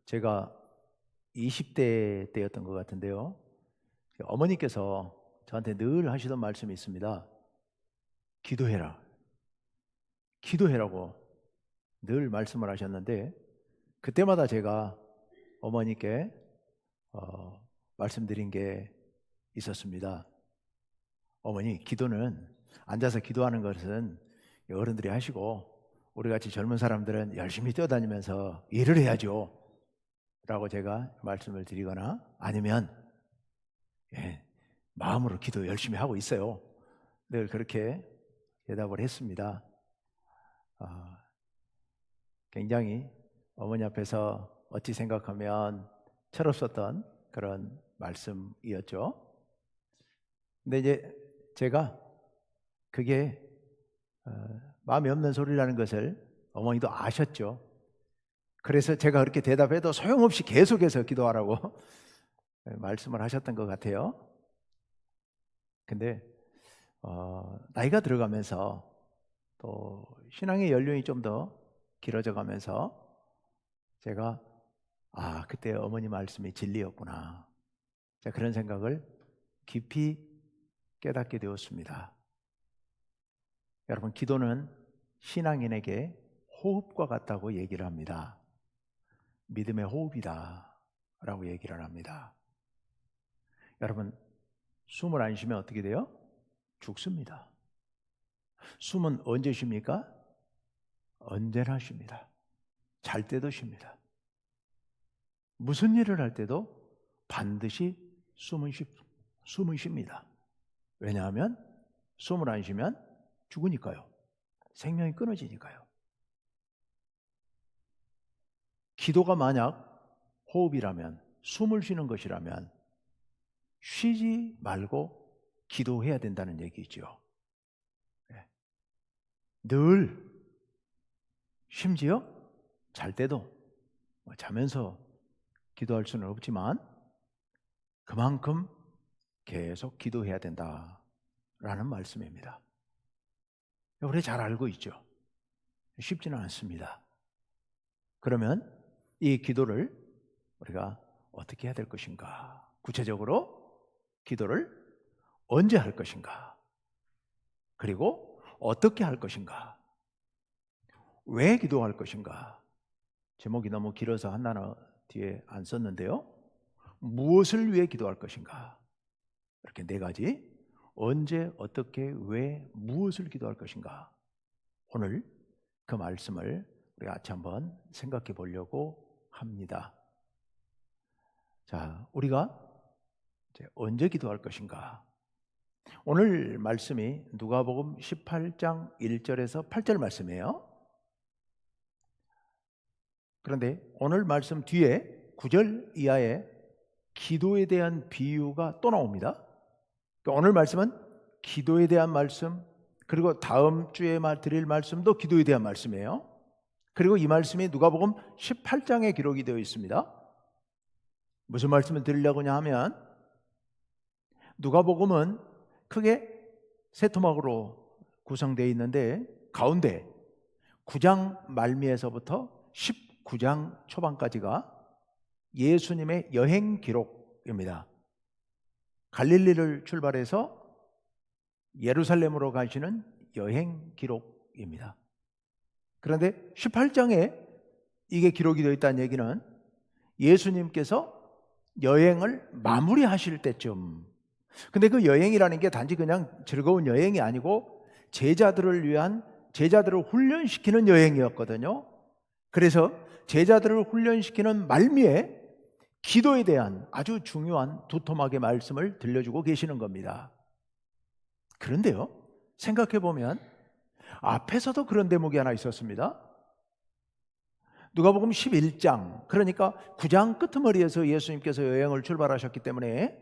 제가 20대 때였던 것 같은데요. 어머니께서 저한테 늘 하시던 말씀이 있습니다. 기도해라. 기도해라고 늘 말씀을 하셨는데 그때마다 제가 어머니께 말씀드린 게 있었습니다. 어머니, 기도는 앉아서 기도하는 것은 어른들이 하시고 우리같이 젊은 사람들은 열심히 뛰어다니면서 일을 해야죠 라고 제가 말씀을 드리거나 아니면 마음으로 기도 열심히 하고 있어요. 늘 그렇게 대답을 했습니다. 굉장히 어머니 앞에서 어찌 생각하면 철없었던 그런 말씀이었죠. 근데 이제 제가 그게 마음에 없는 소리라는 것을 어머니도 아셨죠. 그래서 제가 그렇게 대답해도 소용없이 계속해서 기도하라고 말씀을 하셨던 것 같아요. 근데 나이가 들어가면서 또 신앙의 연륜이 좀 더 길어져 가면서 제가 그때 어머니 말씀이 진리였구나, 제가 그런 생각을 깊이 깨닫게 되었습니다. 여러분, 기도는 신앙인에게 호흡과 같다고 얘기를 합니다. 믿음의 호흡이다 라고 얘기를 합니다. 여러분, 숨을 안 쉬면 어떻게 돼요? 죽습니다. 숨은 언제 쉽니까? 언제나 쉽니다. 잘 때도 쉽니다. 무슨 일을 할 때도 반드시 숨은 쉽니다. 왜냐하면 숨을 안 쉬면 죽으니까요. 생명이 끊어지니까요. 기도가 만약 호흡이라면, 숨을 쉬는 것이라면 쉬지 말고 기도해야 된다는 얘기죠. 늘, 심지어 잘 때도, 자면서 기도할 수는 없지만 그만큼 계속 기도해야 된다라는 말씀입니다. 우리 잘 알고 있죠. 쉽지는 않습니다. 그러면 이 기도를 우리가 어떻게 해야 될 것인가? 구체적으로 기도를 언제 할 것인가? 그리고 어떻게 할 것인가? 왜 기도할 것인가? 제목이 너무 길어서 한 단어 뒤에 안 썼는데요. 무엇을 위해 기도할 것인가? 이렇게 네 가지. 언제, 어떻게, 왜, 무엇을 기도할 것인가? 오늘 그 말씀을 우리가 같이 한번 생각해 보려고 합니다. 자, 우리가 이제 언제 기도할 것인가? 오늘 말씀이 누가복음 18장 1절에서 8절 말씀이에요. 그런데 오늘 말씀 뒤에 9절 이하에 기도에 대한 비유가 또 나옵니다. 그러니까 오늘 말씀은 기도에 대한 말씀, 그리고 다음 주에 드릴 말씀도 기도에 대한 말씀이에요. 그리고 이 말씀이 누가복음 18장에 기록이 되어 있습니다. 무슨 말씀을 드리려고 하면 누가복음은 크게 세 토막으로 구성되어 있는데 가운데 9장 말미에서부터 19장 초반까지가 예수님의 여행 기록입니다. 갈릴리를 출발해서 예루살렘으로 가시는 여행 기록입니다. 그런데 18장에 이게 기록이 되어 있다는 얘기는 예수님께서 여행을 마무리하실 때쯤. 근데 그 여행이라는 게 단지 그냥 즐거운 여행이 아니고 제자들을 훈련시키는 여행이었거든요. 그래서 제자들을 훈련시키는 말미에 기도에 대한 아주 중요한 두 토막의 말씀을 들려주고 계시는 겁니다. 그런데요, 생각해 보면 앞에서도 그런 대목이 하나 있었습니다. 누가복음 11장, 그러니까 9장 끄트머리에서 예수님께서 여행을 출발하셨기 때문에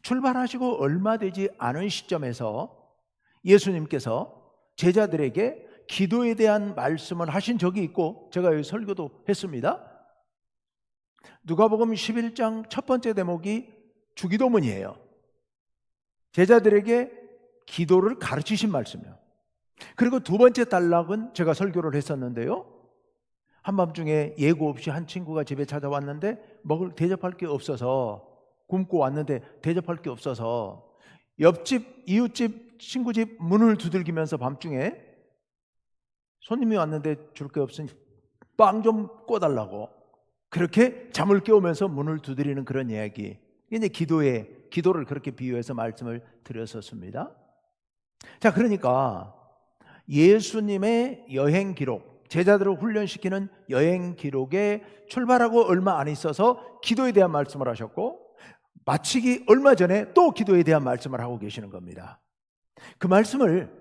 출발하시고 얼마 되지 않은 시점에서 예수님께서 제자들에게 기도에 대한 말씀을 하신 적이 있고, 제가 여기 설교도 했습니다. 누가복음 11장 첫 번째 대목이 주기도문이에요. 제자들에게 기도를 가르치신 말씀이에요. 그리고 두 번째 단락은 제가 설교를 했었는데요, 한밤중에 예고 없이 한 친구가 집에 찾아왔는데 대접할 게 없어서, 굶고 왔는데 대접할 게 없어서 옆집, 이웃집, 친구집 문을 두들기면서 밤중에 손님이 왔는데 줄 게 없으니 빵 좀 꿔달라고 그렇게 잠을 깨우면서 문을 두드리는 그런 이야기. 이제 기도를 그렇게 비유해서 말씀을 드렸었습니다. 자, 그러니까 예수님의 여행 기록, 제자들을 훈련시키는 여행 기록에 출발하고 얼마 안 있어서 기도에 대한 말씀을 하셨고, 마치기 얼마 전에 또 기도에 대한 말씀을 하고 계시는 겁니다. 그 말씀을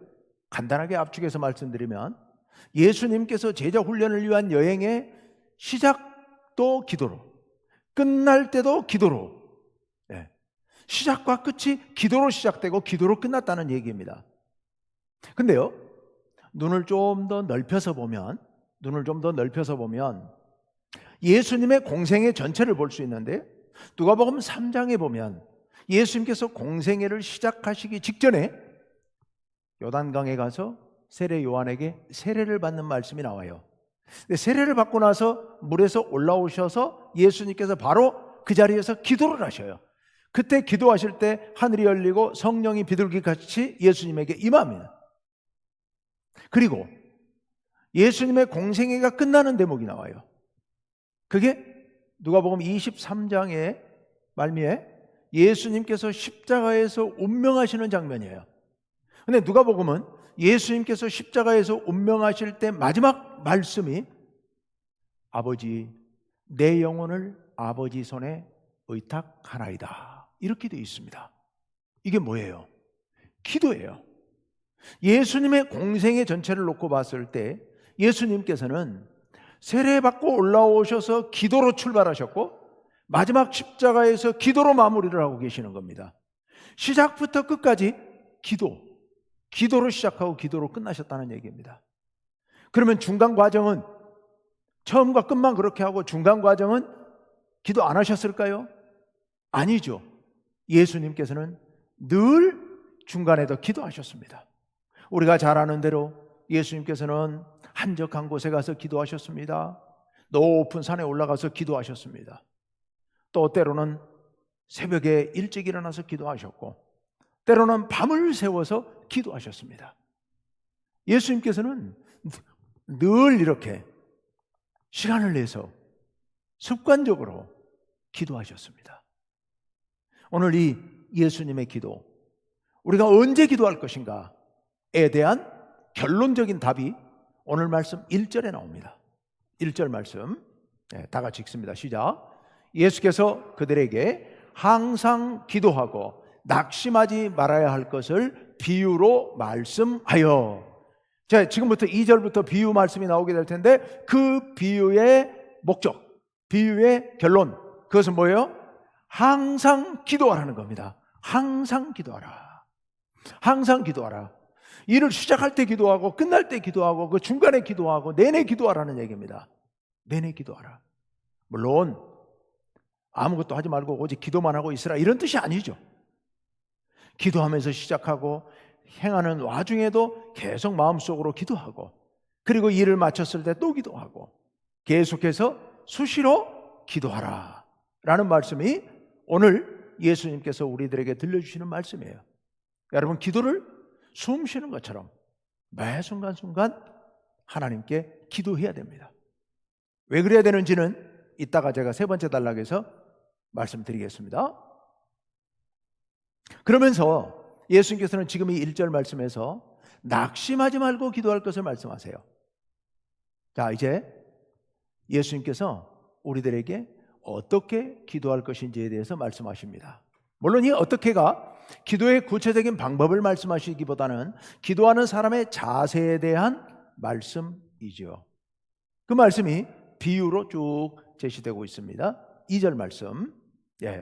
간단하게 압축해서 말씀드리면, 예수님께서 제자 훈련을 위한 여행의 시작도 기도로, 끝날 때도 기도로, 시작과 끝이 기도로 시작되고 기도로 끝났다는 얘기입니다. 근데요, 눈을 좀 더 넓혀서 보면 예수님의 공생애 전체를 볼 수 있는데, 누가복음 3장에 보면 예수님께서 공생애를 시작하시기 직전에 요단강에 가서 세례 요한에게 세례를 받는 말씀이 나와요. 세례를 받고 나서 물에서 올라오셔서 예수님께서 바로 그 자리에서 기도를 하셔요. 그때 기도하실 때 하늘이 열리고 성령이 비둘기같이 예수님에게 임합니다. 그리고 예수님의 공생애가 끝나는 대목이 나와요. 그게 누가복음 23장의 말미에 예수님께서 십자가에서 운명하시는 장면이에요. 근데 누가복음은 예수님께서 십자가에서 운명하실 때 마지막 말씀이 아버지, 내 영혼을 아버지 손에 의탁하나이다, 이렇게 되어 있습니다. 이게 뭐예요? 기도예요. 예수님의 공생애 전체를 놓고 봤을 때 예수님께서는 세례받고 올라오셔서 기도로 출발하셨고, 마지막 십자가에서 기도로 마무리를 하고 계시는 겁니다. 시작부터 끝까지 기도로 시작하고 기도로 끝나셨다는 얘기입니다. 그러면 중간 과정은, 처음과 끝만 그렇게 하고 중간 과정은 기도 안 하셨을까요? 아니죠. 예수님께서는 늘 중간에도 기도하셨습니다. 우리가 잘 아는 대로 예수님께서는 한적한 곳에 가서 기도하셨습니다. 높은 산에 올라가서 기도하셨습니다. 또 때로는 새벽에 일찍 일어나서 기도하셨고, 때로는 밤을 새워서 기도하셨습니다. 예수님께서는 늘 이렇게 시간을 내서 습관적으로 기도하셨습니다. 오늘 이 예수님의 기도, 우리가 언제 기도할 것인가에 대한 결론적인 답이 오늘 말씀 1절에 나옵니다. 1절 말씀 다 같이 읽습니다. 시작. 예수께서 그들에게 항상 기도하고 낙심하지 말아야 할 것을 비유로 말씀하여. 자, 지금부터 2절부터 비유 말씀이 나오게 될 텐데, 그 비유의 목적, 비유의 결론, 그것은 뭐예요? 항상 기도하라는 겁니다. 항상 기도하라. 항상 기도하라. 일을 시작할 때 기도하고 끝날 때 기도하고 그 중간에 기도하고 내내 기도하라는 얘기입니다. 내내 기도하라. 물론 아무것도 하지 말고 오직 기도만 하고 있으라, 이런 뜻이 아니죠. 기도하면서 시작하고 행하는 와중에도 계속 마음속으로 기도하고, 그리고 일을 마쳤을 때 또 기도하고, 계속해서 수시로 기도하라 라는 말씀이 오늘 예수님께서 우리들에게 들려주시는 말씀이에요. 여러분, 기도를 숨 쉬는 것처럼 매 순간순간 하나님께 기도해야 됩니다. 왜 그래야 되는지는 이따가 제가 세 번째 단락에서 말씀드리겠습니다. 그러면서 예수님께서는 지금 이 1절 말씀에서 낙심하지 말고 기도할 것을 말씀하세요. 자, 이제 예수님께서 우리들에게 어떻게 기도할 것인지에 대해서 말씀하십니다. 물론 이 어떻게가 기도의 구체적인 방법을 말씀하시기보다는 기도하는 사람의 자세에 대한 말씀이죠. 그 말씀이 비유로 쭉 제시되고 있습니다. 2절 말씀,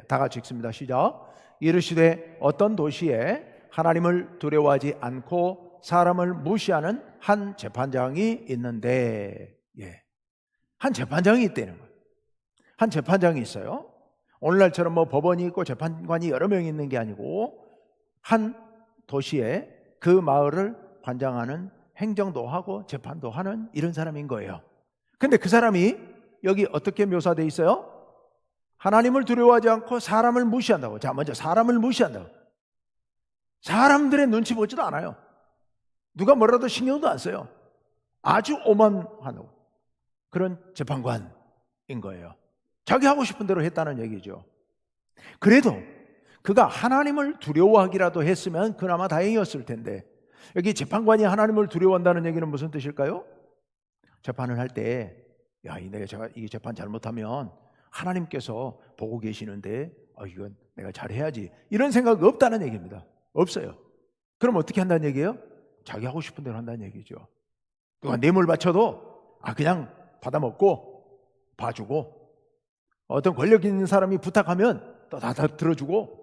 다 같이 읽습니다. 시작. 이르시되 어떤 도시에 하나님을 두려워하지 않고 사람을 무시하는 한 재판장이 있는데, 한 재판장이 있다는 거예요. 한 재판장이 있어요. 오늘날처럼 뭐 법원이 있고 재판관이 여러 명이 있는 게 아니고, 한 도시에 그 마을을 관장하는, 행정도 하고 재판도 하는 이런 사람인 거예요. 근데 그 사람이 여기 어떻게 묘사되어 있어요? 하나님을 두려워하지 않고 사람을 무시한다고. 자, 먼저 사람을 무시한다고. 사람들의 눈치 보지도 않아요. 누가 뭐라도 신경도 안 써요. 아주 오만한 그런 재판관인 거예요. 자기 하고 싶은 대로 했다는 얘기죠. 그래도 그가 하나님을 두려워하기라도 했으면 그나마 다행이었을 텐데, 여기 재판관이 하나님을 두려워한다는 얘기는 무슨 뜻일까요? 재판을 할 때, 야, 제가 이 재판 잘못하면 하나님께서 보고 계시는데, 이건 내가 잘해야지, 이런 생각 없다는 얘기입니다. 없어요. 그럼 어떻게 한다는 얘기예요? 자기 하고 싶은 대로 한다는 얘기죠. 누가 뇌물 바쳐도 그냥 받아먹고 봐주고, 어떤 권력 있는 사람이 부탁하면 또 다 들어주고,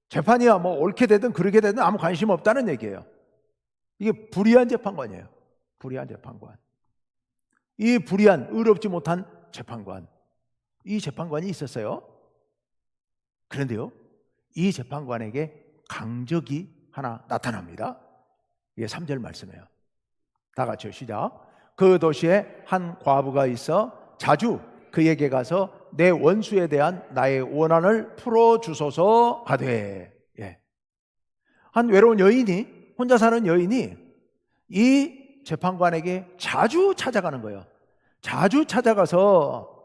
재판이야 뭐 옳게 되든 그렇게 되든 아무 관심 없다는 얘기예요. 이게 불의한 재판관이에요. 불의한 재판관. 이 불의한, 의롭지 못한 재판관, 이 재판관이 있었어요. 그런데요, 이 재판관에게 강적이 하나 나타납니다. 이게 3절 말씀이에요. 다 같이요, 시작. 그 도시에 한 과부가 있어 자주 그에게 가서 내 원수에 대한 나의 원한을 풀어주소서 하되, 한 외로운 여인이, 혼자 사는 여인이 이 재판관에게 자주 찾아가는 거예요. 자주 찾아가서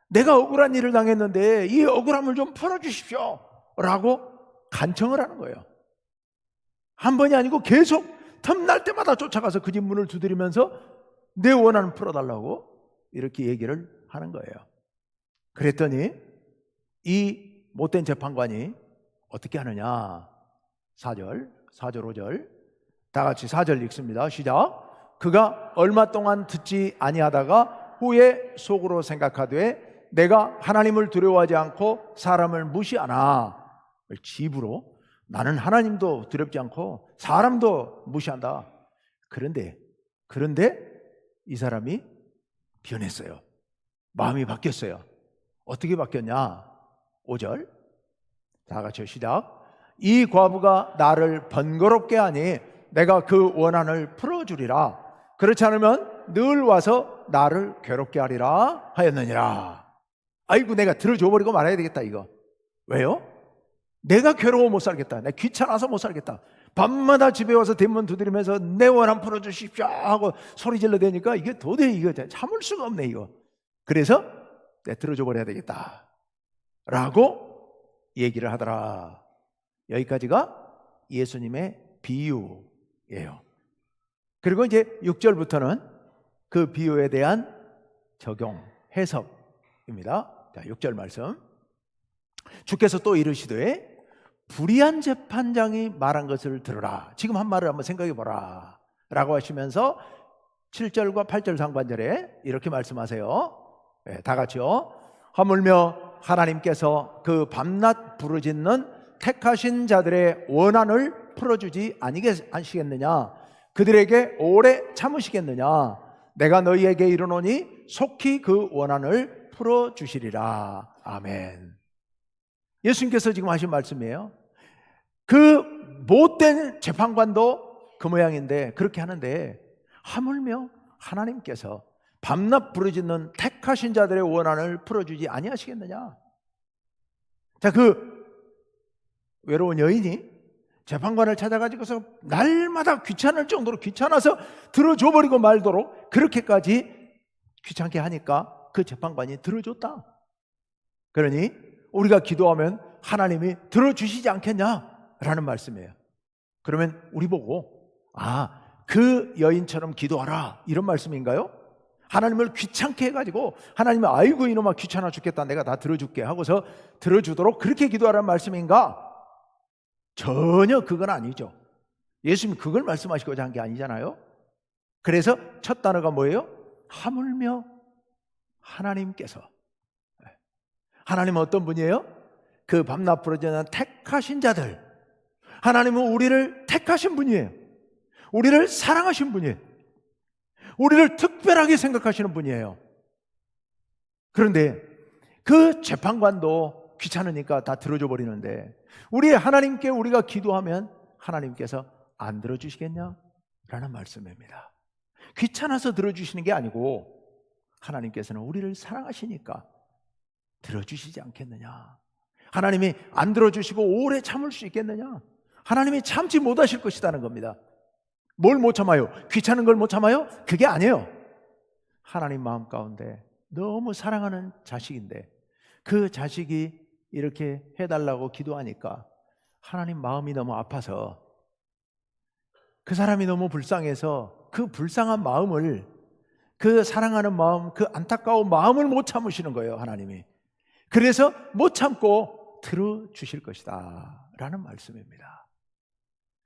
내가 억울한 일을 당했는데 이 억울함을 좀 풀어주십시오 라고 간청을 하는 거예요. 한 번이 아니고 계속 틈날 때마다 쫓아가서 그 집 문을 두드리면서 내 원한을 풀어달라고 이렇게 얘기를 하는 거예요. 그랬더니 이 못된 재판관이 어떻게 하느냐. 4절, 5절 다 같이 4절 읽습니다. 시작. 그가 얼마 동안 듣지 아니하다가 후에 속으로 생각하되 내가 하나님을 두려워하지 않고 사람을 무시하나. 집으로 나는 하나님도 두렵지 않고 사람도 무시한다. 그런데 이 사람이 변했어요. 마음이 바뀌었어요. 어떻게 바뀌었냐? 5절 다 같이 시작. 이 과부가 나를 번거롭게 하니 내가 그 원한을 풀어주리라. 그렇지 않으면 늘 와서 나를 괴롭게 하리라 하였느니라. 아이고, 내가 들어줘버리고 말아야 되겠다 이거. 왜요? 내가 괴로워 못 살겠다. 내가 귀찮아서 못 살겠다. 밤마다 집에 와서 대문 두드리면서 내 원한 풀어주십시오 하고 소리 질러대니까 이게 도저히 이거 참을 수가 없네 이거. 그래서 내가 들어줘 버려야 되겠다 라고 얘기를 하더라. 여기까지가 예수님의 비유예요. 그리고 이제 6절부터는 그 비유에 대한 적용, 해석입니다. 자, 6절 말씀. 주께서 또 이르시되 불의한 재판장이 말한 것을 들으라. 지금 한 말을 한번 생각해 보라 라고 하시면서 7절과 8절 상반절에 이렇게 말씀하세요. 다 같이요. 하물며 하나님께서 그 밤낮 부르짖는 택하신 자들의 원한을 풀어주지 아니시겠느냐. 그들에게 오래 참으시겠느냐. 내가 너희에게 이르노니 속히 그 원한을 풀어주시리라. 아멘. 예수님께서 지금 하신 말씀이에요. 그 못된 재판관도 그 모양인데 그렇게 하는데 하물며 하나님께서 밤낮 부르짖는 택하신 자들의 원한을 풀어주지 아니하시겠느냐. 자, 그 외로운 여인이 재판관을 찾아가지고서 날마다 귀찮을 정도로 귀찮아서 들어줘버리고 말도록 그렇게까지 귀찮게 하니까 그 재판관이 들어줬다. 그러니 우리가 기도하면 하나님이 들어주시지 않겠냐라는 말씀이에요. 그러면 우리 보고 그 여인처럼 기도하라 이런 말씀인가요? 하나님을 귀찮게 해가지고 하나님이 아이고 이놈아 귀찮아 죽겠다 내가 다 들어줄게 하고서 들어주도록 그렇게 기도하라는 말씀인가? 전혀 그건 아니죠. 예수님이 그걸 말씀하시고자 한 게 아니잖아요. 그래서 첫 단어가 뭐예요? 하물며 하나님께서. 하나님은 어떤 분이에요? 그 밤낮 부르짖는 택하신 자들. 하나님은 우리를 택하신 분이에요. 우리를 사랑하신 분이에요. 우리를 특별하게 생각하시는 분이에요. 그런데 그 재판관도 귀찮으니까 다 들어줘 버리는데 우리 하나님께 우리가 기도하면 하나님께서 안 들어주시겠냐? 라는 말씀입니다. 귀찮아서 들어주시는 게 아니고 하나님께서는 우리를 사랑하시니까 들어주시지 않겠느냐? 하나님이 안 들어주시고 오래 참을 수 있겠느냐? 하나님이 참지 못하실 것이라는 겁니다. 뭘 못 참아요? 귀찮은 걸 못 참아요? 그게 아니에요. 하나님 마음 가운데 너무 사랑하는 자식인데 그 자식이 이렇게 해달라고 기도하니까 하나님 마음이 너무 아파서, 그 사람이 너무 불쌍해서 그 불쌍한 마음을, 그 사랑하는 마음, 그 안타까운 마음을 못 참으시는 거예요, 하나님이. 그래서 못 참고 들어주실 것이다 라는 말씀입니다.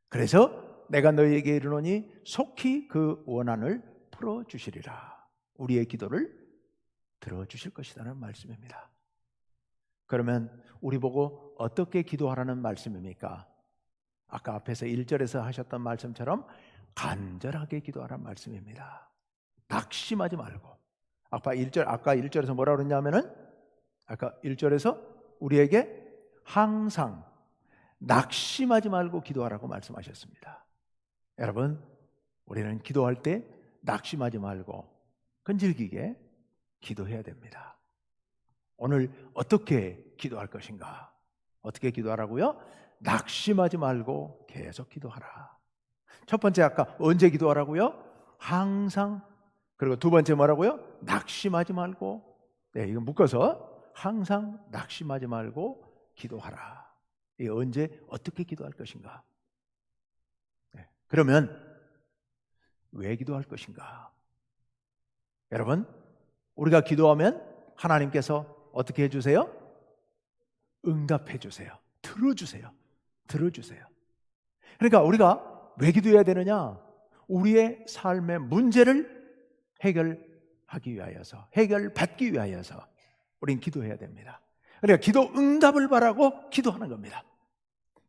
그래서 내가 너희에게 이르노니 속히 그 원한을 풀어주시리라. 우리의 기도를 들어주실 것이라는 말씀입니다. 그러면 우리 보고 어떻게 기도하라는 말씀입니까? 아까 앞에서 1절에서 하셨던 말씀처럼 간절하게 기도하라는 말씀입니다. 낙심하지 말고. 아까 1절에서 뭐라고 그랬냐면은, 아까 1절에서 우리에게 항상 낙심하지 말고 기도하라고 말씀하셨습니다. 여러분, 우리는 기도할 때 낙심하지 말고 끈질기게 기도해야 됩니다. 오늘 어떻게 기도할 것인가? 어떻게 기도하라고요? 낙심하지 말고 계속 기도하라. 첫 번째, 아까 언제 기도하라고요? 항상. 그리고 두 번째 뭐라고요? 낙심하지 말고. 네, 이거 묶어서 항상 낙심하지 말고 기도하라. 이 언제 어떻게 기도할 것인가? 네, 그러면 왜 기도할 것인가? 여러분, 우리가 기도하면 하나님께서 어떻게 해주세요? 응답해 주세요. 들어주세요. 들어주세요. 그러니까 우리가 왜 기도해야 되느냐? 우리의 삶의 문제를 해결하기 위하여서, 해결받기 위하여서 우린 기도해야 됩니다. 그러니까 기도 응답을 바라고 기도하는 겁니다.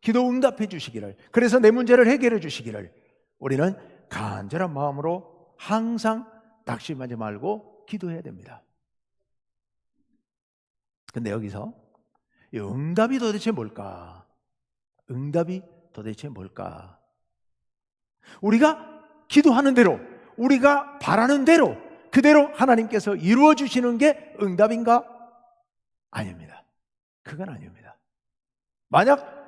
기도 응답해 주시기를, 그래서 내 문제를 해결해 주시기를 우리는 간절한 마음으로 항상 낙심하지 말고 기도해야 됩니다. 근데 여기서 이 응답이 도대체 뭘까? 응답이 도대체 뭘까? 우리가 기도하는 대로, 우리가 바라는 대로, 그대로 하나님께서 이루어 주시는 게 응답인가? 아닙니다. 그건 아닙니다. 만약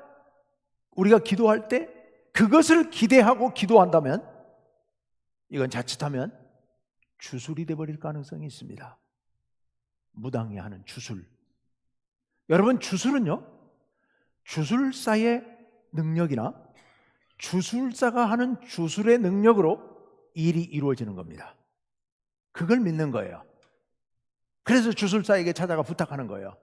우리가 기도할 때 그것을 기대하고 기도한다면 이건 자칫하면 주술이 되어버릴 가능성이 있습니다. 무당이 하는 주술. 여러분, 주술은요, 주술사의 능력이나 주술사가 하는 주술의 능력으로 일이 이루어지는 겁니다. 그걸 믿는 거예요. 그래서 주술사에게 찾아가 부탁하는 거예요.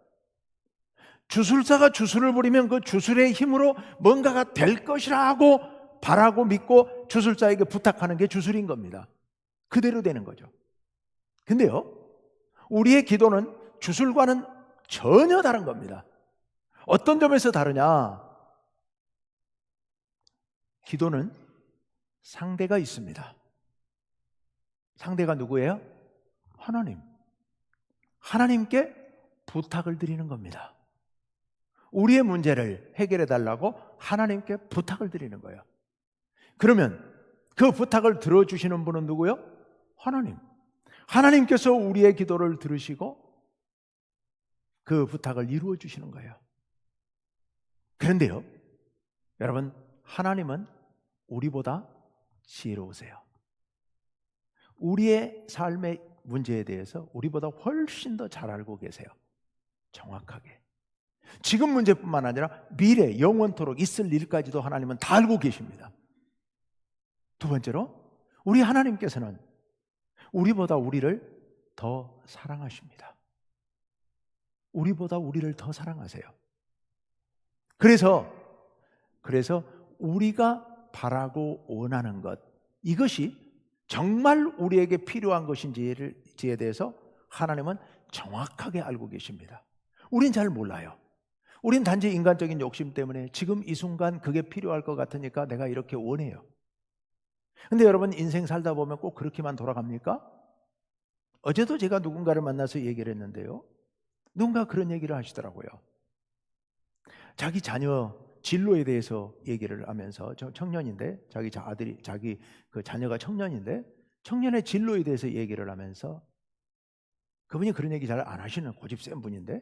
주술사가 주술을 부리면 그 주술의 힘으로 뭔가가 될 것이라 하고 바라고 믿고 주술사에게 부탁하는 게 주술인 겁니다. 그대로 되는 거죠. 근데요, 우리의 기도는 주술과는 전혀 다른 겁니다. 어떤 점에서 다르냐? 기도는 상대가 있습니다. 상대가 누구예요? 하나님. 하나님께 부탁을 드리는 겁니다. 우리의 문제를 해결해 달라고 하나님께 부탁을 드리는 거예요. 그러면 그 부탁을 들어주시는 분은 누구요? 하나님. 하나님께서 우리의 기도를 들으시고 그 부탁을 이루어 주시는 거예요. 그런데요, 여러분, 하나님은 우리보다 지혜로우세요. 우리의 삶의 문제에 대해서 우리보다 훨씬 더 잘 알고 계세요. 정확하게. 지금 문제뿐만 아니라 미래, 영원토록 있을 일까지도 하나님은 다 알고 계십니다. 두 번째로, 우리 하나님께서는 우리보다 우리를 더 사랑하십니다. 우리보다 우리를 더 사랑하세요. 그래서 우리가 바라고 원하는 것, 이것이 정말 우리에게 필요한 것인지에 대해서 하나님은 정확하게 알고 계십니다. 우린 잘 몰라요. 우린 단지 인간적인 욕심 때문에 지금 이 순간 그게 필요할 것 같으니까 내가 이렇게 원해요. 근데 여러분, 인생 살다 보면 꼭 그렇게만 돌아갑니까? 어제도 제가 누군가를 만나서 얘기를 했는데요, 누군가 그런 얘기를 하시더라고요. 자기 자녀 진로에 대해서 얘기를 하면서, 저 청년인데 자기 그 자녀가 청년인데 청년의 진로에 대해서 얘기를 하면서 그분이 그런 얘기 잘 안 하시는 고집 센 분인데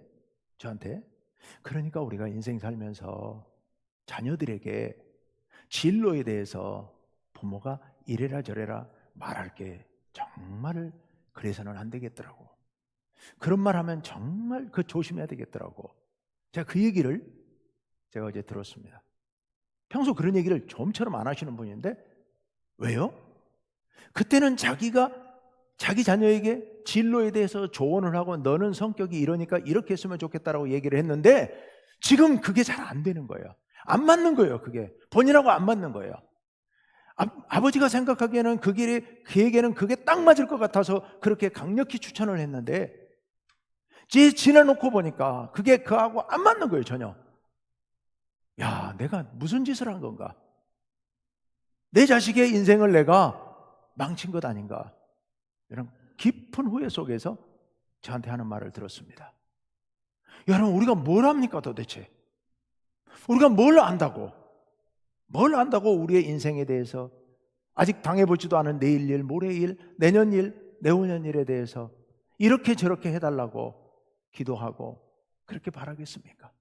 저한테. 그러니까 우리가 인생 살면서 자녀들에게 진로에 대해서 부모가 이래라 저래라 말할 게 정말 그래서는 안 되겠더라고. 그런 말 하면 정말 조심해야 되겠더라고. 제가 그 얘기를 제가 어제 들었습니다. 평소 그런 얘기를 좀처럼 안 하시는 분인데 왜요? 그때는 자기가 자기 자녀에게 진로에 대해서 조언을 하고 너는 성격이 이러니까 이렇게 했으면 좋겠다라고 얘기를 했는데 지금 그게 잘 안 되는 거예요. 안 맞는 거예요. 그게 본인하고 안 맞는 거예요. 아버지가 생각하기에는 그 길이 그에게는 그게 딱 맞을 것 같아서 그렇게 강력히 추천을 했는데 지내놓고 보니까 그게 그하고 안 맞는 거예요. 전혀. 야, 내가 무슨 짓을 한 건가? 내 자식의 인생을 내가 망친 것 아닌가? 이런 깊은 후회 속에서 저한테 하는 말을 들었습니다. 여러분, 우리가 뭘 합니까 도대체? 우리가 뭘 안다고 우리의 인생에 대해서 아직 당해보지도 않은 내일 일, 모레 일, 내년 일, 내후년 일에 대해서 이렇게 저렇게 해달라고 기도하고 그렇게 바라겠습니까?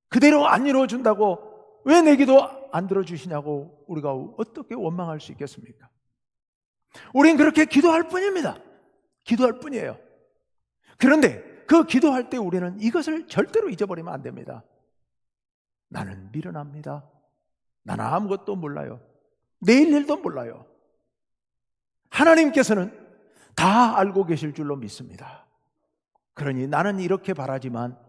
그대로 안 이루어준다고 왜 내 기도 안 들어주시냐고 우리가 어떻게 원망할 수 있겠습니까? 우린 그렇게 기도할 뿐입니다. 기도할 뿐이에요. 그런데 그 기도할 때 우리는 이것을 절대로 잊어버리면 안 됩니다. 나는 미련합니다. 나는 아무것도 몰라요. 내일 일도 몰라요. 하나님께서는 다 알고 계실 줄로 믿습니다. 그러니 나는 이렇게 바라지만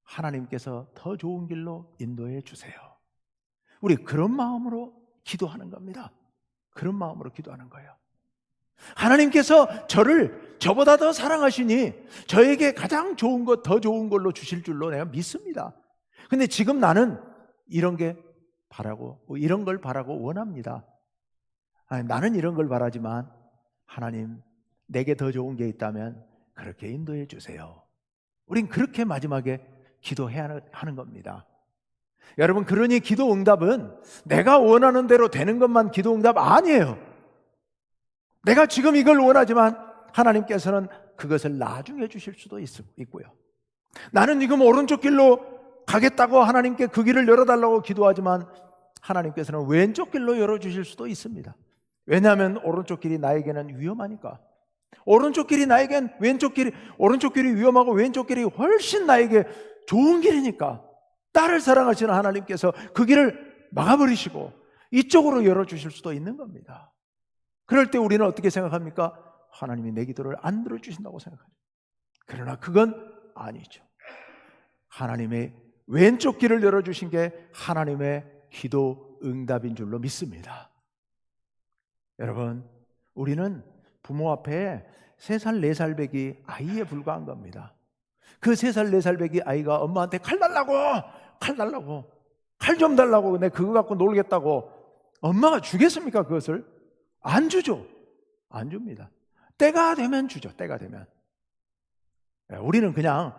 하나님께서 더 좋은 길로 인도해 주세요. 우리 그런 마음으로 기도하는 겁니다. 그런 마음으로 기도하는 거예요. 하나님께서 저를 저보다 더 사랑하시니 저에게 가장 좋은 것, 더 좋은 걸로 주실 줄로 내가 믿습니다. 근데 지금 나는 이런 걸 바라고 원합니다. 아니, 나는 이런 걸 바라지만 하나님 내게 더 좋은 게 있다면 그렇게 인도해 주세요. 우린 그렇게 마지막에 기도해야 하는 겁니다. 여러분, 그러니 기도 응답은 내가 원하는 대로 되는 것만 기도 응답 아니에요. 내가 지금 이걸 원하지만 하나님께서는 그것을 나중에 주실 수도 있고요. 나는 지금 오른쪽 길로 가겠다고 하나님께 그 길을 열어달라고 기도하지만 하나님께서는 왼쪽 길로 열어주실 수도 있습니다. 왜냐하면 오른쪽 길이 나에게는 위험하니까. 오른쪽 길이 위험하고 왼쪽 길이 훨씬 나에게 좋은 길이니까. 나를 사랑하시는 하나님께서 그 길을 막아버리시고 이쪽으로 열어주실 수도 있는 겁니다. 그럴 때 우리는 어떻게 생각합니까? 하나님이 내 기도를 안 들어주신다고 생각하죠. 그러나 그건 아니죠. 하나님의 왼쪽 길을 열어주신 게 하나님의 기도 응답인 줄로 믿습니다. 여러분, 우리는 부모 앞에 3살, 4살 배기 아이에 불과한 겁니다. 그 3살, 4살 배기 아이가 엄마한테 칼 좀 달라고 내 그거 갖고 놀겠다고 엄마가 주겠습니까? 그것을? 안 주죠. 안 줍니다. 때가 되면 주죠. 때가 되면. 우리는 그냥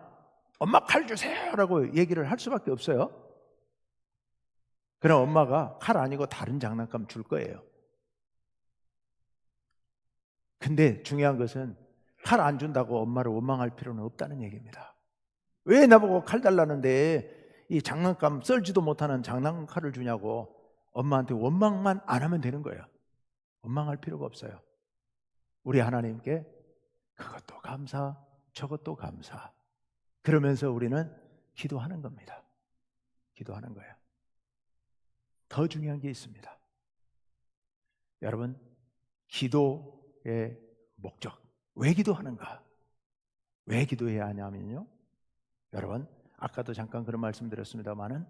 엄마 칼 주세요라고 얘기를 할 수밖에 없어요. 그럼 엄마가 칼 아니고 다른 장난감 줄 거예요. 근데 중요한 것은 칼 안 준다고 엄마를 원망할 필요는 없다는 얘기입니다. 왜 나보고 칼 달라는데 이 장난감 썰지도 못하는 장난칼을 주냐고 엄마한테 원망만 안 하면 되는 거예요. 원망할 필요가 없어요. 우리 하나님께 그것도 감사, 저것도 감사. 그러면서 우리는 기도하는 겁니다. 기도하는 거예요. 더 중요한 게 있습니다. 여러분, 기도의 목적. 왜 기도하는가? 왜 기도해야 하냐면요. 여러분, 아까도 잠깐 그런 말씀 드렸습니다만은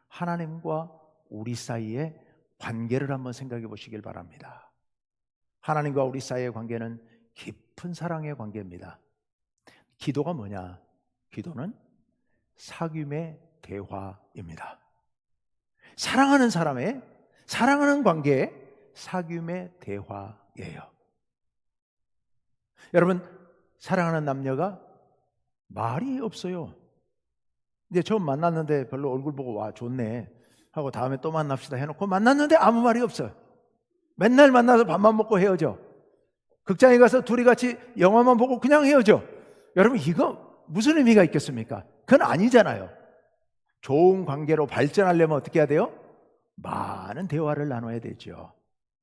하나님과 우리 사이의 관계를 한번 생각해 보시길 바랍니다. 하나님과 우리 사이의 관계는 깊은 사랑의 관계입니다. 기도가 뭐냐? 기도는 사귐의 대화입니다. 사랑하는 사람의 사랑하는 관계의 사귐의 대화예요. 여러분, 사랑하는 남녀가 말이 없어요. 이제 처음 만났는데 별로 얼굴 보고 와 좋네 하고 다음에 또 만납시다 해놓고 만났는데 아무 말이 없어요. 맨날 만나서 밥만 먹고 헤어져. 극장에 가서 둘이 같이 영화만 보고 그냥 헤어져. 여러분, 이거 무슨 의미가 있겠습니까? 그건 아니잖아요. 좋은 관계로 발전하려면 어떻게 해야 돼요? 많은 대화를 나눠야 되죠.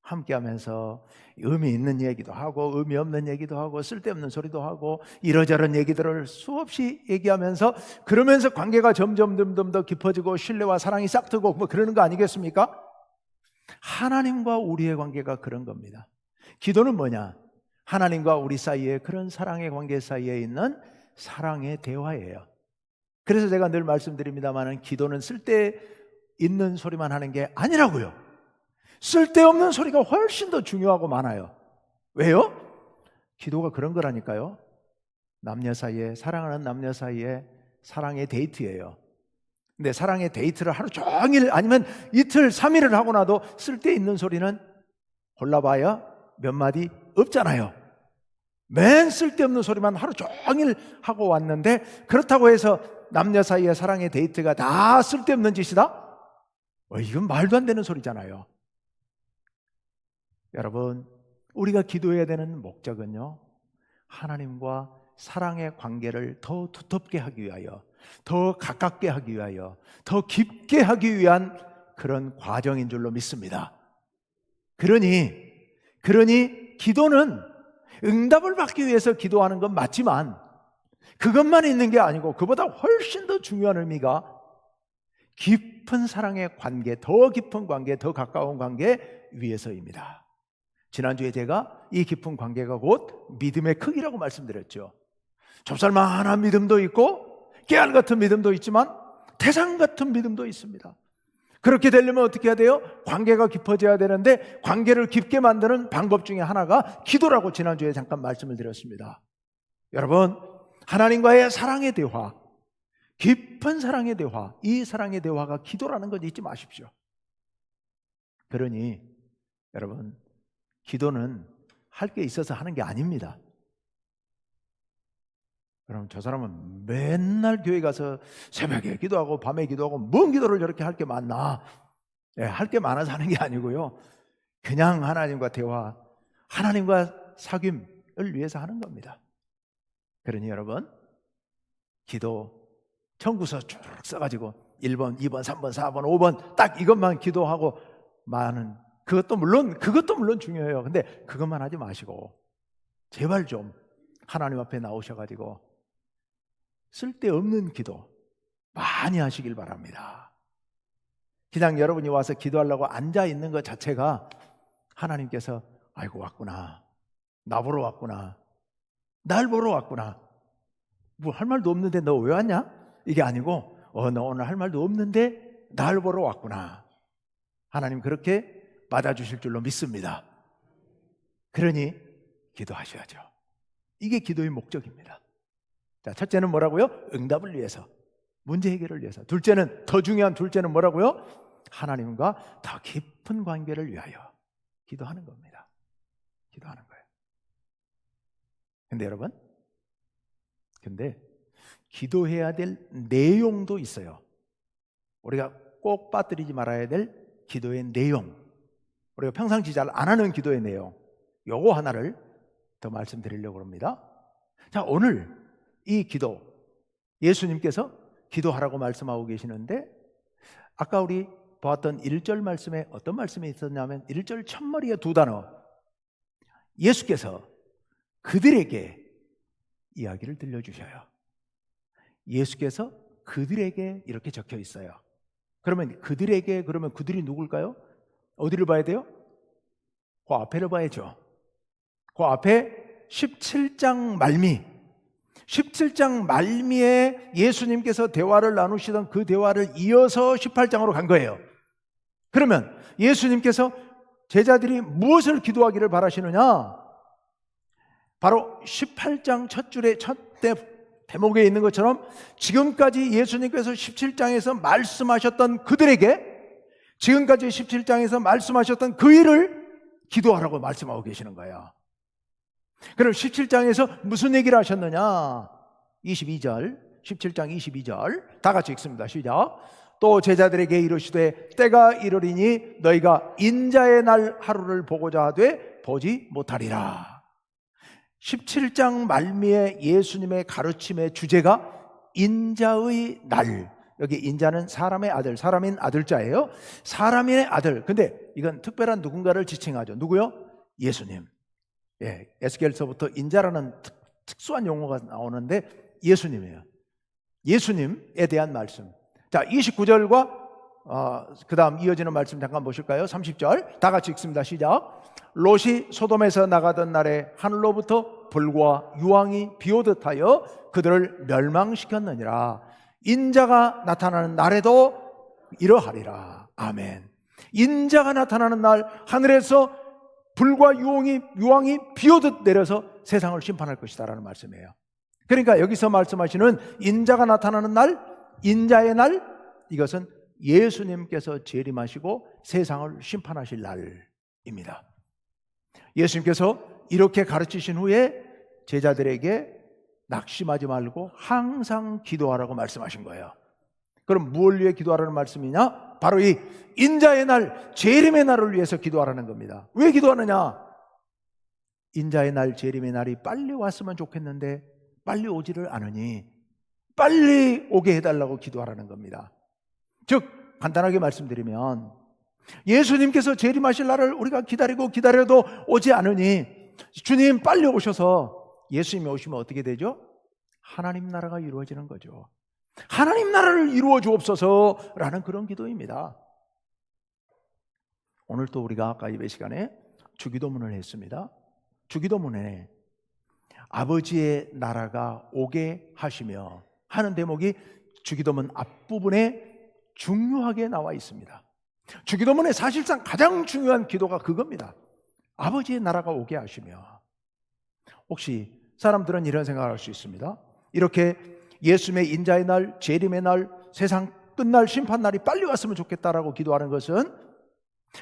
함께 하면서 의미 있는 얘기도 하고 의미 없는 얘기도 하고 쓸데없는 소리도 하고 이러저런 얘기들을 수없이 얘기하면서, 그러면서 관계가 점점 더 깊어지고 신뢰와 사랑이 싹트고 뭐 그러는 거 아니겠습니까? 하나님과 우리의 관계가 그런 겁니다. 기도는 뭐냐? 하나님과 우리 사이에, 그런 사랑의 관계 사이에 있는 사랑의 대화예요. 그래서 제가 늘 말씀드립니다만, 기도는 쓸데있는 소리만 하는 게 아니라고요. 쓸데없는 소리가 훨씬 더 중요하고 많아요. 왜요? 기도가 그런 거라니까요. 남녀 사이에, 사랑하는 남녀 사이에 사랑의 데이트예요. 근데 사랑의 데이트를 하루 종일 아니면 이틀, 3일을 하고 나도 쓸데있는 소리는 골라봐야 몇 마디 없잖아요. 맨 쓸데없는 소리만 하루 종일 하고 왔는데, 그렇다고 해서 남녀 사이의 사랑의 데이트가 다 쓸데없는 짓이다? 이건 말도 안 되는 소리잖아요. 여러분, 우리가 기도해야 되는 목적은요, 하나님과 사랑의 관계를 더 두텁게 하기 위하여, 더 가깝게 하기 위하여, 더 깊게 하기 위한 그런 과정인 줄로 믿습니다. 그러니 기도는 응답을 받기 위해서 기도하는 건 맞지만, 그것만 있는 게 아니고 그보다 훨씬 더 중요한 의미가 깊은 사랑의 관계, 더 깊은 관계, 더 가까운 관계 위해서입니다. 지난주에 제가 이 깊은 관계가 곧 믿음의 크기라고 말씀드렸죠. 좁쌀만한 믿음도 있고 깨알 같은 믿음도 있지만 태산 같은 믿음도 있습니다. 그렇게 되려면 어떻게 해야 돼요? 관계가 깊어져야 되는데, 관계를 깊게 만드는 방법 중에 하나가 기도라고 지난주에 잠깐 말씀을 드렸습니다. 여러분, 하나님과의 사랑의 대화, 깊은 사랑의 대화, 이 사랑의 대화가 기도라는 건 잊지 마십시오. 그러니 여러분, 기도는 할 게 있어서 하는 게 아닙니다. 그럼 저 사람은 맨날 교회 가서 새벽에 기도하고 밤에 기도하고 뭔 기도를 저렇게 할 게 많나? 할 게 많아서 하는 게 아니고요, 그냥 하나님과 대화, 하나님과 사귐을 위해서 하는 겁니다. 그러니 여러분, 기도 청구서 쭉 써가지고 1번, 2번, 3번, 4번, 5번 딱 이것만 기도하고 많은, 그것도 물론 중요해요. 근데 그것만 하지 마시고 제발 좀 하나님 앞에 나오셔가지고 쓸데없는 기도 많이 하시길 바랍니다. 그냥 여러분이 와서 기도하려고 앉아 있는 것 자체가 하나님께서 아이고 왔구나, 나 보러 왔구나, 날 보러 왔구나, 뭐 할 말도 없는데 너 왜 왔냐? 이게 아니고 너 오늘 할 말도 없는데 날 보러 왔구나. 하나님 그렇게 받아주실 줄로 믿습니다. 그러니 기도하셔야죠. 이게 기도의 목적입니다. 자, 첫째는 뭐라고요? 응답을 위해서, 문제 해결을 위해서. 둘째는, 더 중요한 둘째는 뭐라고요? 하나님과 더 깊은 관계를 위하여 기도하는 겁니다. 기도하는 거예요. 근데 여러분, 기도해야 될 내용도 있어요. 우리가 꼭 빠뜨리지 말아야 될 기도의 내용, 우리가 평상시 잘 안 하는 기도의 내용, 요거 하나를 더 말씀드리려고 합니다. 자, 오늘 이 기도, 예수님께서 기도하라고 말씀하고 계시는데, 아까 우리 보았던 1절 말씀에 어떤 말씀이 있었냐면 1절 첫머리에 두 단어, 예수께서 그들에게 이야기를 들려주셔요. 예수께서 그들에게 이렇게 적혀 있어요. 그러면 그들에게, 그러면 그들이 누굴까요? 어디를 봐야 돼요? 그 앞에를 봐야죠. 그 앞에 17장 말미에 예수님께서 대화를 나누시던 그 대화를 이어서 18장으로 간 거예요. 그러면 예수님께서 제자들이 무엇을 기도하기를 바라시느냐? 바로 18장 첫 줄에 첫 대목에 있는 것처럼 지금까지 예수님께서 17장에서 말씀하셨던 그들에게, 지금까지 17장에서 말씀하셨던 그 일을 기도하라고 말씀하고 계시는 거예요. 그럼 17장에서 무슨 얘기를 하셨느냐? 22절, 17장 22절 다 같이 읽습니다. 시작. 또 제자들에게 이르시되 때가 이르리니 너희가 인자의 날 하루를 보고자 하되 보지 못하리라. 17장 말미에 예수님의 가르침의 주제가 인자의 날. 여기 인자는 사람의 아들, 사람인 아들자예요. 사람의 아들. 근데 이건 특별한 누군가를 지칭하죠. 누구요? 예수님. 예, 에스겔서부터 인자라는 특수한 용어가 나오는데 예수님이에요. 예수님에 대한 말씀. 자, 29절과 그 다음 이어지는 말씀 잠깐 보실까요? 30절 다 같이 읽습니다. 시작. 롯이 소돔에서 나가던 날에 하늘로부터 불과 유황이 비오듯 하여 그들을 멸망시켰느니라. 인자가 나타나는 날에도 이러하리라. 아멘. 인자가 나타나는 날 하늘에서 불과 유황이 비오듯 내려서 세상을 심판할 것이다 라는 말씀이에요. 그러니까 여기서 말씀하시는 인자가 나타나는 날, 인자의 날, 이것은 예수님께서 재림하시고 세상을 심판하실 날입니다. 예수님께서 이렇게 가르치신 후에 제자들에게 낙심하지 말고 항상 기도하라고 말씀하신 거예요. 그럼 무엇을 위해 기도하라는 말씀이냐? 바로 이 인자의 날, 재림의 날을 위해서 기도하라는 겁니다. 왜 기도하느냐? 인자의 날, 재림의 날이 빨리 왔으면 좋겠는데 빨리 오지를 않으니 빨리 오게 해달라고 기도하라는 겁니다. 즉 간단하게 말씀드리면 예수님께서 재림하실 날을 우리가 기다려도 오지 않으니 주님 빨리 오셔서 예수님이 오시면 어떻게 되죠? 하나님 나라가 이루어지는 거죠. 하나님 나라를 이루어 주옵소서라는 그런 기도입니다. 오늘 또 우리가 아까 예배 시간에 주기도문을 했습니다. 주기도문에 아버지의 나라가 오게 하시며 하는 대목이 주기도문 앞부분에 중요하게 나와 있습니다. 주기도문의 사실상 가장 중요한 기도가 그겁니다. 아버지의 나라가 오게 하시며. 혹시 사람들은 이런 생각을 할 수 있습니다. 이렇게 예수님의 인자의 날, 재림의 날, 세상 끝날 심판날이 빨리 왔으면 좋겠다라고 기도하는 것은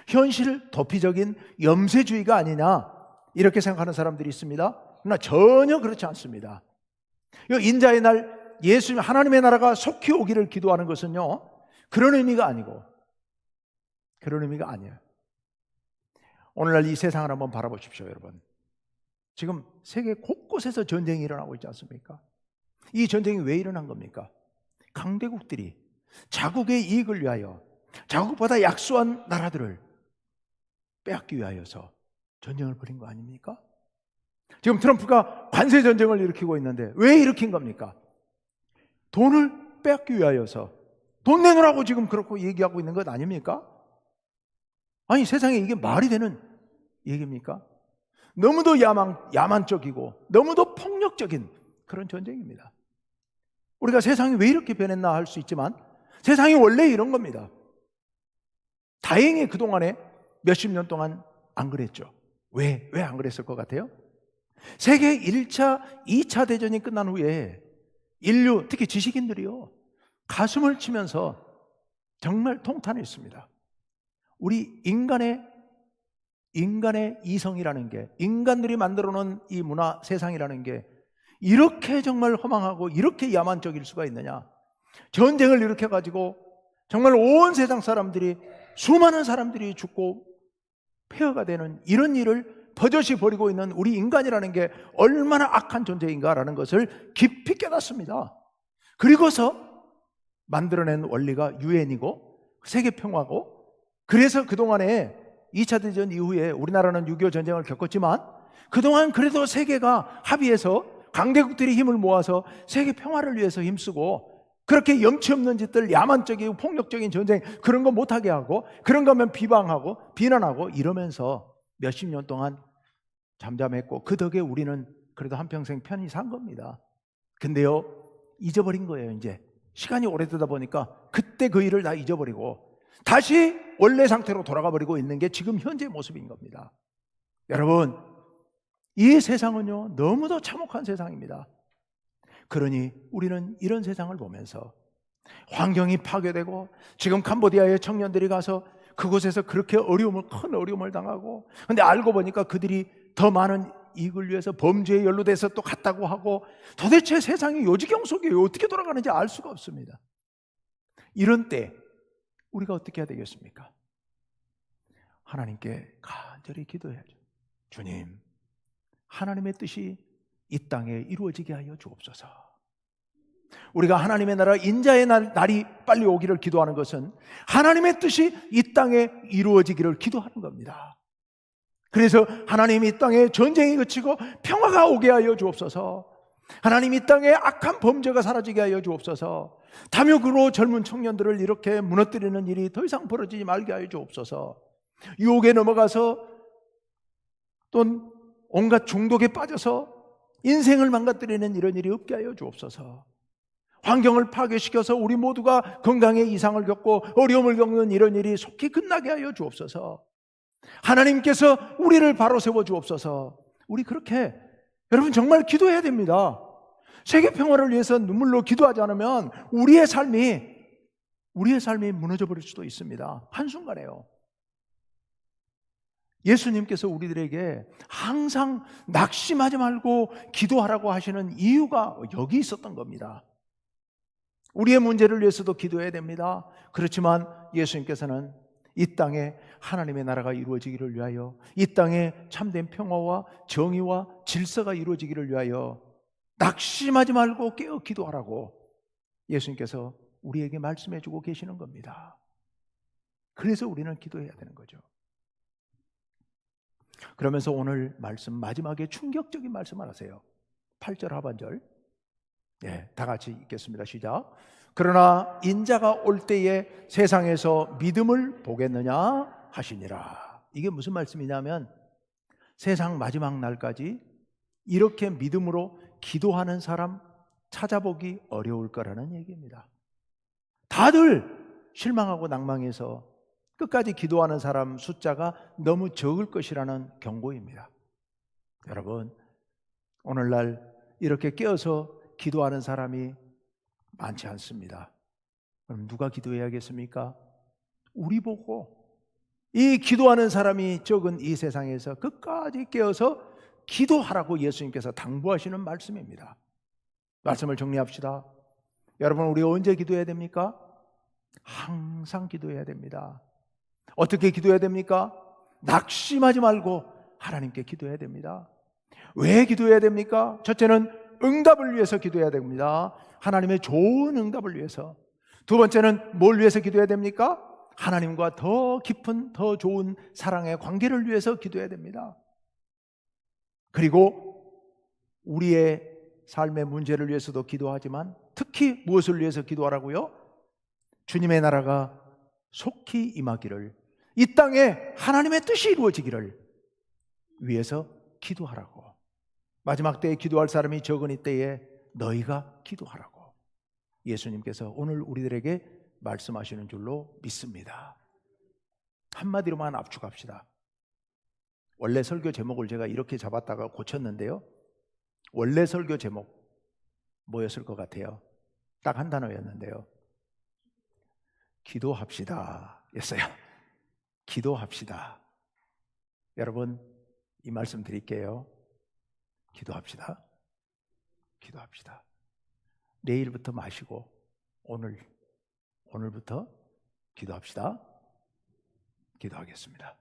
현실 도피적인 염세주의가 아니냐 이렇게 생각하는 사람들이 있습니다. 그러나 전혀 그렇지 않습니다. 이 인자의 날, 예수님 하나님의 나라가 속히 오기를 기도하는 것은요 그런 의미가 아니고 그런 의미가 아니에요. 오늘날 이 세상을 한번 바라보십시오, 여러분. 지금 세계 곳곳에서 전쟁이 일어나고 있지 않습니까? 이 전쟁이 왜 일어난 겁니까? 강대국들이 자국의 이익을 위하여 자국보다 약소한 나라들을 빼앗기 위하여서 전쟁을 벌인 거 아닙니까? 지금 트럼프가 관세 전쟁을 일으키고 있는데 왜 일으킨 겁니까? 돈을 빼앗기 위하여서 돈 내놓으라고 지금 그렇게 얘기하고 있는 것 아닙니까? 아니 세상에 이게 말이 되는 얘기입니까? 너무도 야만적이고 너무도 폭력적인 그런 전쟁입니다. 우리가 세상이 왜 이렇게 변했나 할 수 있지만 세상이 원래 이런 겁니다. 다행히 그동안에 몇십 년 동안 안 그랬죠. 왜 안 그랬을 것 같아요? 세계 1차, 2차 대전이 끝난 후에 인류, 특히 지식인들이요 가슴을 치면서 정말 통탄했습니다. 우리 인간의 이성이라는 게, 인간들이 만들어 놓은 이 문화 세상이라는 게 이렇게 정말 허망하고 이렇게 야만적일 수가 있느냐. 전쟁을 일으켜가지고 정말 온 세상 사람들이, 수많은 사람들이 죽고 폐허가 되는 이런 일을 버젓이 벌이고 있는 우리 인간이라는 게 얼마나 악한 존재인가라는 것을 깊이 깨닫습니다. 그리고서 만들어낸 원리가 유엔이고 세계평화고, 그래서 그동안에 2차 대전 이후에 우리나라는 6.25 전쟁을 겪었지만 그동안 그래도 세계가 합의해서 강대국들이 힘을 모아서 세계 평화를 위해서 힘쓰고, 그렇게 염치 없는 짓들, 야만적이고 폭력적인 전쟁 그런 거 못하게 하고, 그런 거면 비방하고 비난하고 이러면서 몇십 년 동안 잠잠했고, 그 덕에 우리는 그래도 한평생 편히 산 겁니다. 근데요 잊어버린 거예요. 이제 시간이 오래되다 보니까 그때 그 일을 다 잊어버리고 다시 원래 상태로 돌아가 버리고 있는 게 지금 현재 모습인 겁니다. 여러분, 이 세상은요 너무도 참혹한 세상입니다. 그러니 우리는 이런 세상을 보면서 환경이 파괴되고, 지금 캄보디아의 청년들이 가서 그곳에서 그렇게 큰 어려움을 당하고, 근데 알고 보니까 그들이 더 많은 이익을 위해서 범죄에 연루돼서 또 갔다고 하고, 도대체 세상이 요지경 속에 어떻게 돌아가는지 알 수가 없습니다. 이런 때 우리가 어떻게 해야 되겠습니까? 하나님께 간절히 기도해야죠. 주님, 하나님의 뜻이 이 땅에 이루어지게 하여 주옵소서. 우리가 하나님의 나라 인자의 날이 빨리 오기를 기도하는 것은 하나님의 뜻이 이 땅에 이루어지기를 기도하는 겁니다. 그래서 하나님 이 땅에 전쟁이 그치고 평화가 오게 하여 주옵소서. 하나님 이 땅에 악한 범죄가 사라지게 하여 주옵소서. 탐욕으로 젊은 청년들을 이렇게 무너뜨리는 일이 더 이상 벌어지지 말게 하여 주옵소서. 유혹에 넘어가서 또 온갖 중독에 빠져서 인생을 망가뜨리는 이런 일이 없게 하여 주옵소서. 환경을 파괴시켜서 우리 모두가 건강에 이상을 겪고 어려움을 겪는 이런 일이 속히 끝나게 하여 주옵소서. 하나님께서 우리를 바로 세워 주옵소서. 우리 그렇게 여러분 정말 기도해야 됩니다. 세계 평화를 위해서 눈물로 기도하지 않으면 우리의 삶이 무너져 버릴 수도 있습니다. 한순간에요. 예수님께서 우리들에게 항상 낙심하지 말고 기도하라고 하시는 이유가 여기 있었던 겁니다. 우리의 문제를 위해서도 기도해야 됩니다. 그렇지만 예수님께서는 이 땅에 하나님의 나라가 이루어지기를 위하여, 이 땅에 참된 평화와 정의와 질서가 이루어지기를 위하여 낙심하지 말고 깨어 기도하라고 예수님께서 우리에게 말씀해 주고 계시는 겁니다. 그래서 우리는 기도해야 되는 거죠. 그러면서 오늘 말씀 마지막에 충격적인 말씀을 하세요. 8절 하반절. 다 같이 읽겠습니다. 시작. 그러나 인자가 올 때에 세상에서 믿음을 보겠느냐 하시니라. 이게 무슨 말씀이냐면 세상 마지막 날까지 이렇게 믿음으로 기도하는 사람 찾아보기 어려울 거라는 얘기입니다. 다들 실망하고 낭망해서 끝까지 기도하는 사람 숫자가 너무 적을 것이라는 경고입니다. 여러분, 오늘날 이렇게 깨어서 기도하는 사람이 많지 않습니다. 그럼 누가 기도해야겠습니까? 우리 보고 이 기도하는 사람이 적은 이 세상에서 끝까지 깨어서 기도하라고 예수님께서 당부하시는 말씀입니다. 말씀을 정리합시다. 여러분, 우리 언제 기도해야 됩니까? 항상 기도해야 됩니다. 어떻게 기도해야 됩니까? 낙심하지 말고 하나님께 기도해야 됩니다. 왜 기도해야 됩니까? 첫째는 응답을 위해서 기도해야 됩니다. 하나님의 좋은 응답을 위해서. 두 번째는 뭘 위해서 기도해야 됩니까? 하나님과 더 깊은, 더 좋은 사랑의 관계를 위해서 기도해야 됩니다. 그리고 우리의 삶의 문제를 위해서도 기도하지만 특히 무엇을 위해서 기도하라고요? 주님의 나라가 속히 임하기를, 이 땅에 하나님의 뜻이 이루어지기를 위해서 기도하라고. 마지막 때에 기도할 사람이 적은 이때에 너희가 기도하라고 예수님께서 오늘 우리들에게 말씀하시는 줄로 믿습니다. 한마디로만 압축합시다. 원래 설교 제목을 제가 이렇게 잡았다가 고쳤는데요, 원래 설교 제목 뭐였을 것 같아요? 딱 한 단어였는데요, 기도합시다 였어요. 기도합시다. 여러분, 이 말씀 드릴게요. 기도합시다. 기도합시다. 내일부터 마시고 오늘부터 기도합시다. 기도하겠습니다.